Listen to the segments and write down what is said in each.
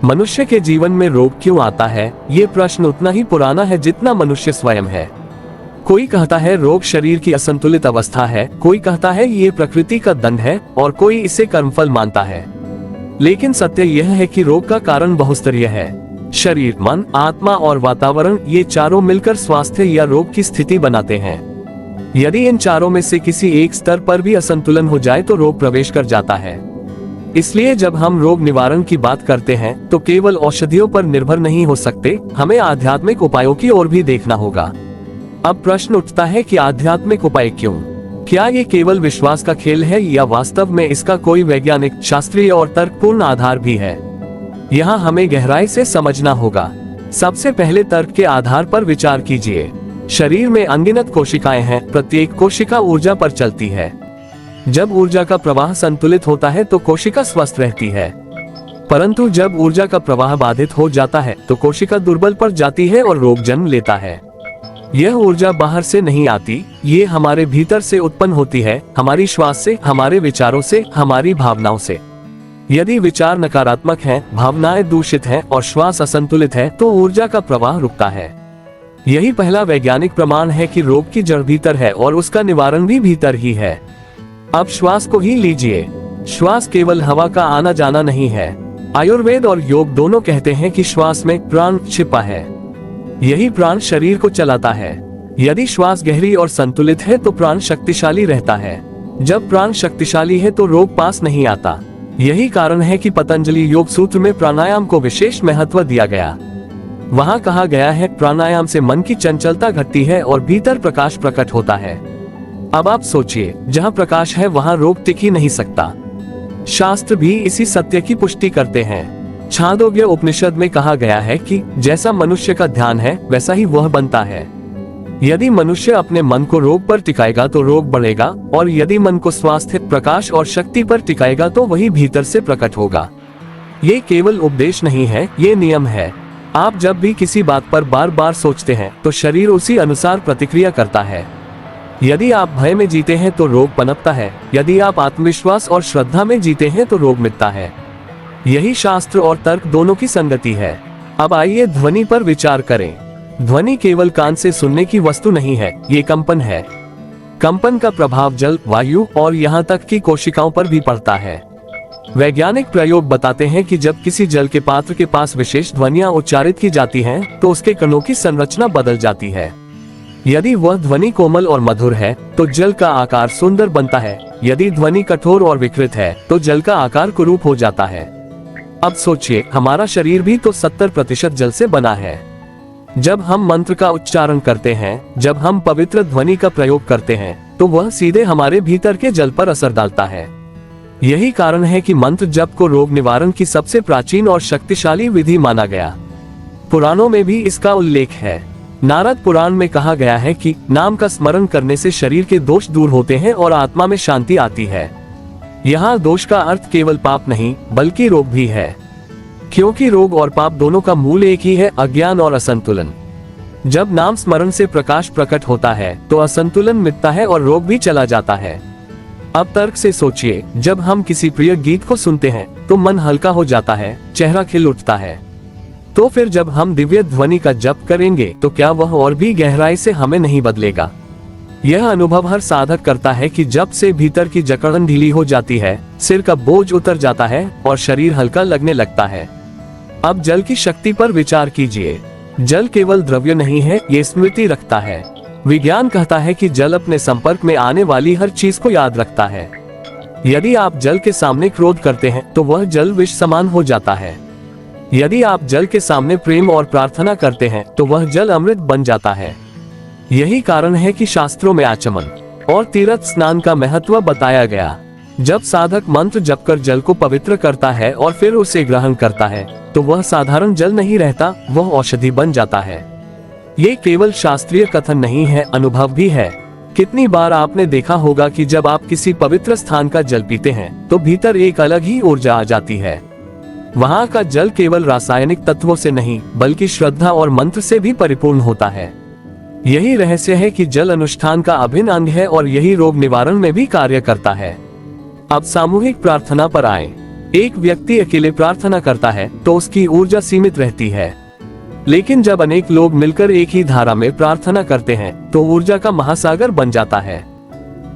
मनुष्य के जीवन में रोग क्यों आता है, ये प्रश्न उतना ही पुराना है जितना मनुष्य स्वयं है। कोई कहता है रोग शरीर की असंतुलित अवस्था है, कोई कहता है ये प्रकृति का दंड है और कोई इसे कर्मफल मानता है। लेकिन सत्य यह है कि रोग का कारण बहुस्तरीय है। शरीर, मन, आत्मा और वातावरण, ये चारों मिलकर स्वास्थ्य या रोग की स्थिति बनाते हैं। यदि इन चारों में से किसी एक स्तर पर भी असंतुलन हो जाए तो रोग प्रवेश कर जाता है। इसलिए जब हम रोग निवारण की बात करते हैं तो केवल औषधियों पर निर्भर नहीं हो सकते, हमें आध्यात्मिक उपायों की ओर भी देखना होगा। अब प्रश्न उठता है कि आध्यात्मिक उपाय क्यों? क्या ये केवल विश्वास का खेल है या वास्तव में इसका कोई वैज्ञानिक, शास्त्रीय और तर्कपूर्ण आधार भी है? यहाँ हमें गहराई से समझना होगा। सबसे पहले तर्क के आधार पर विचार कीजिए। शरीर में अनगिनत कोशिकाएं हैं, प्रत्येक कोशिका ऊर्जा पर चलती है। जब ऊर्जा का प्रवाह संतुलित होता है तो कोशिका स्वस्थ रहती है, परंतु जब ऊर्जा का प्रवाह बाधित हो जाता है तो कोशिका दुर्बल पड़ जाती है और रोग जन्म लेता है। यह ऊर्जा बाहर से नहीं आती, ये हमारे भीतर से उत्पन्न होती है, हमारी श्वास से, हमारे विचारों से, हमारी भावनाओं से। यदि विचार नकारात्मक हैं, भावनाएं दूषित हैं और श्वास असंतुलित है तो ऊर्जा का प्रवाह रुकता है। यही पहला वैज्ञानिक प्रमाण है कि रोग की जड़ भीतर है और उसका निवारण भी भीतर ही है। अब श्वास को ही लीजिए। श्वास केवल हवा का आना जाना नहीं है। आयुर्वेद और योग दोनों कहते हैं कि श्वास में प्राण छिपा है। यही प्राण शरीर को चलाता है। यदि श्वास गहरी और संतुलित है तो प्राण शक्तिशाली रहता है। जब प्राण शक्तिशाली है तो रोग पास नहीं आता। यही कारण है कि पतंजलि योग सूत्र में प्राणायाम को विशेष महत्व दिया गया। वहाँ कहा गया है, प्राणायाम से मन की चंचलता घटती है और भीतर प्रकाश प्रकट होता है। अब आप सोचिए, जहाँ प्रकाश है वहाँ रोग टिक ही नहीं सकता। शास्त्र भी इसी सत्य की पुष्टि करते हैं। छांदोग्य उपनिषद में कहा गया है कि जैसा मनुष्य का ध्यान है वैसा ही वह बनता है। यदि मनुष्य अपने मन को रोग पर टिकाएगा तो रोग बढ़ेगा, और यदि मन को स्वास्थ्य, प्रकाश और शक्ति पर टिकाएगा तो वही भीतर से प्रकट होगा। ये केवल उपदेश नहीं है, ये नियम है। आप जब भी किसी बात पर बार बार सोचते हैं तो शरीर उसी अनुसार प्रतिक्रिया करता है। यदि आप भय में जीते हैं तो रोग पनपता है, यदि आप आत्मविश्वास और श्रद्धा में जीते हैं तो रोग मिटता है। यही शास्त्र और तर्क दोनों की संगति है। अब आइए ध्वनि पर विचार करें। ध्वनि केवल कान से सुनने की वस्तु नहीं है, ये कंपन है। कंपन का प्रभाव जल, वायु और यहाँ तक कि कोशिकाओं पर भी पड़ता है। वैज्ञानिक प्रयोग बताते हैं कि जब किसी जल के पात्र के पास विशेष ध्वनियां उच्चारित की जाती हैं, तो उसके कणों की संरचना बदल जाती है। यदि वह ध्वनि कोमल और मधुर है तो जल का आकार सुंदर बनता है। यदि ध्वनि कठोर और विकृत है तो जल का आकार कुरूप हो जाता है। अब सोचिए, हमारा शरीर भी तो 70% जल से बना है। जब हम मंत्र का उच्चारण करते हैं, जब हम पवित्र ध्वनि का प्रयोग करते हैं, तो वह सीधे हमारे भीतर के जल पर असर डालता है। यही कारण है कि मंत्र जप को रोग निवारण की सबसे प्राचीन और शक्तिशाली विधि माना गया। पुराणों में भी इसका उल्लेख है। नारद पुराण में कहा गया है कि नाम का स्मरण करने से शरीर के दोष दूर होते हैं और आत्मा में शांति आती है। यहाँ दोष का अर्थ केवल पाप नहीं बल्कि रोग भी है, क्योंकि रोग और पाप दोनों का मूल एक ही है, अज्ञान और असंतुलन। जब नाम स्मरण से प्रकाश प्रकट होता है तो असंतुलन मिटता है और रोग भी चला जाता है। अब तर्क से सोचिए, जब हम किसी प्रिय गीत को सुनते हैं तो मन हल्का हो जाता है, चेहरा खिल उठता है। तो फिर जब हम दिव्य ध्वनि का जप करेंगे तो क्या वह और भी गहराई से हमें नहीं बदलेगा? यह अनुभव हर साधक करता है कि जब से भीतर की जकड़न ढीली हो जाती है, सिर का बोझ उतर जाता है और शरीर हल्का लगने लगता है। अब जल की शक्ति पर विचार कीजिए। जल केवल द्रव्य नहीं है, ये स्मृति रखता है। विज्ञान कहता है कि जल अपने संपर्क में आने वाली हर चीज को याद रखता है। यदि आप जल के सामने क्रोध करते हैं तो वह जल विष समान हो जाता है। यदि आप जल के सामने प्रेम और प्रार्थना करते हैं तो वह जल अमृत बन जाता है। यही कारण है कि शास्त्रों में आचमन और तीर्थ स्नान का महत्व बताया गया। जब साधक मंत्र जपकर जल को पवित्र करता है और फिर उसे ग्रहण करता है तो वह साधारण जल नहीं रहता, वह औषधि बन जाता है। ये केवल शास्त्रीय कथन नहीं है, अनुभव भी है। कितनी बार आपने देखा होगा कि जब आप किसी पवित्र स्थान का जल पीते हैं तो भीतर एक अलग ही ऊर्जा आ जाती है। वहाँ का जल केवल रासायनिक तत्वों से नहीं बल्कि श्रद्धा और मंत्र से भी परिपूर्ण होता है। यही रहस्य है कि जल अनुष्ठान का अभिन्न अंग है और यही रोग निवारण में भी कार्य करता है। अब सामूहिक प्रार्थना पर आए। एक व्यक्ति अकेले प्रार्थना करता है तो उसकी ऊर्जा सीमित रहती है, लेकिन जब अनेक लोग मिलकर एक ही धारा में प्रार्थना करते हैं तो ऊर्जा का महासागर बन जाता है।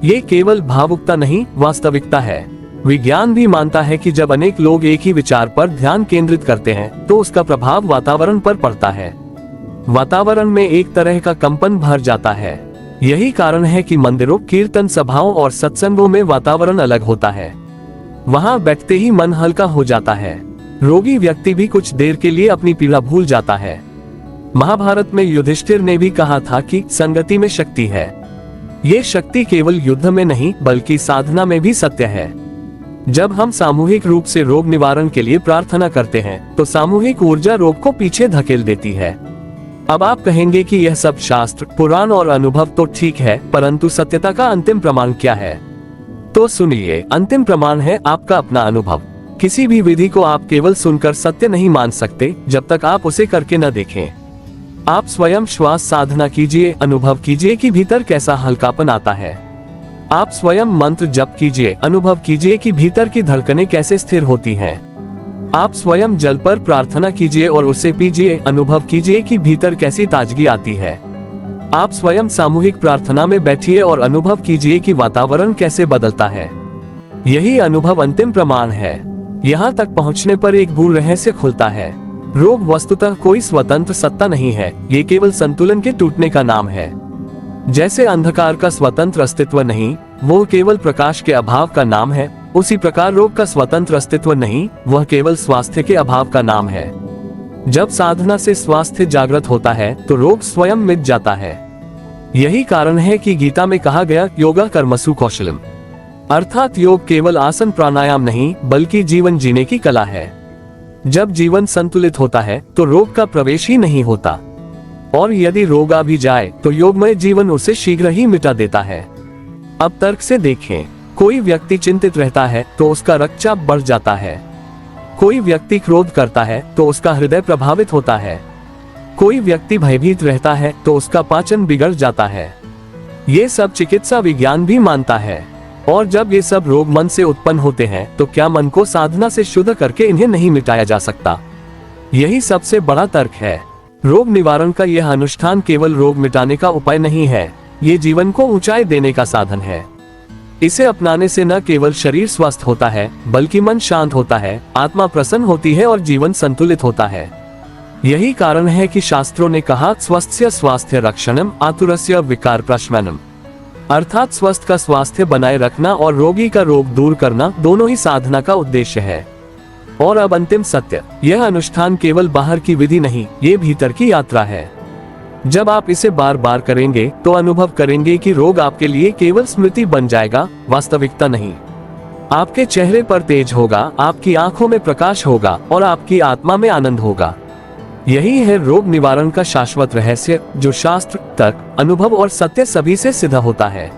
ये केवल भावुकता नहीं, वास्तविकता है। विज्ञान भी मानता है कि जब अनेक लोग एक ही विचार पर ध्यान केंद्रित करते हैं तो उसका प्रभाव वातावरण पर पड़ता है। वातावरण में एक तरह का कंपन भर जाता है। यही कारण है कि मंदिरों, कीर्तन सभाओं और सत्संगों में वातावरण अलग होता है। वहां बैठते ही मन हल्का हो जाता है। रोगी व्यक्ति भी कुछ देर के लिए अपनी पीड़ा भूल जाता है। महाभारत में युधिष्ठिर ने भी कहा था कि संगति में शक्ति है। ये शक्ति केवल युद्ध में नहीं बल्कि साधना में भी सत्य है। जब हम सामूहिक रूप से रोग निवारण के लिए प्रार्थना करते हैं तो सामूहिक ऊर्जा रोग को पीछे धकेल देती है। अब आप कहेंगे कि यह सब शास्त्र, पुराण और अनुभव तो ठीक है, परंतु सत्यता का अंतिम प्रमाण क्या है? तो सुनिए, अंतिम प्रमाण है आपका अपना अनुभव। किसी भी विधि को आप केवल सुनकर सत्य नहीं मान सकते जब तक आप उसे करके न देखें। आप स्वयं श्वास साधना कीजिए, अनुभव कीजिए कि भीतर कैसा हल्कापन आता है। आप स्वयं मंत्र जप कीजिए, अनुभव कीजिए कि भीतर की धड़कनें कैसे स्थिर होती हैं। आप स्वयं जल पर प्रार्थना कीजिए और उसे पीजिए, अनुभव कीजिए कि भीतर कैसी ताजगी आती है। आप स्वयं सामूहिक प्रार्थना में बैठिए और अनुभव कीजिए कि वातावरण कैसे बदलता है। यही अनुभव अंतिम प्रमाण है। यहाँ तक पहुँचने पर एक गूढ़ रहस्य खुलता है। रोग वस्तुतः कोई स्वतंत्र सत्ता नहीं है, ये केवल संतुलन के टूटने का नाम है। जैसे अंधकार का स्वतंत्र अस्तित्व नहीं, वो केवल प्रकाश के अभाव का नाम है, उसी प्रकार रोग का स्वतंत्र अस्तित्व नहीं, वह केवल स्वास्थ्य के अभाव का नाम है। जब साधना से स्वास्थ्य जागृत होता है तो रोग स्वयं मिट जाता है। यही कारण है कि गीता में कहा गया, योगा कर्मसु कौशलम, अर्थात योग केवल आसन प्राणायाम नहीं बल्कि जीवन जीने की कला है। जब जीवन संतुलित होता है तो रोग का प्रवेश ही नहीं होता, और यदि रोग आ भी जाए तो योगमय जीवन उसे शीघ्र ही मिटा देता है। अब तर्क से देखें, कोई व्यक्ति चिंतित रहता है तो उसका रक्तचाप बढ़ जाता है। कोई व्यक्ति क्रोध करता है तो उसका हृदय प्रभावित होता है। कोई व्यक्ति भयभीत रहता है तो उसका पाचन बिगड़ जाता है। ये सब चिकित्सा विज्ञान भी मानता है। और जब ये सब रोग मन से उत्पन्न होते हैं तो क्या मन को साधना से शुद्ध करके इन्हें नहीं मिटाया जा सकता? यही सबसे बड़ा तर्क है। रोग निवारण का यह अनुष्ठान केवल रोग मिटाने का उपाय नहीं है, ये जीवन को ऊंचाई देने का साधन है। इसे अपनाने से न केवल शरीर स्वस्थ होता है बल्कि मन शांत होता है, आत्मा प्रसन्न होती है और जीवन संतुलित होता है। यही कारण है कि शास्त्रों ने कहा, स्वस्थस्य स्वास्थ्य रक्षणम आतुरस्य विकार प्रशमनम, अर्थात स्वस्थ का स्वास्थ्य बनाए रखना और रोगी का रोग दूर करना दोनों ही साधना का उद्देश्य है। और अब अंतिम सत्य, यह अनुष्ठान केवल बाहर की विधि नहीं, ये भीतर की यात्रा है। जब आप इसे बार बार करेंगे तो अनुभव करेंगे कि रोग आपके लिए केवल स्मृति बन जाएगा, वास्तविकता नहीं। आपके चेहरे पर तेज होगा, आपकी आंखों में प्रकाश होगा और आपकी आत्मा में आनंद होगा। यही है रोग निवारण का शाश्वत रहस्य, जो शास्त्र, तर्क, अनुभव और सत्य सभी से सिद्ध होता है।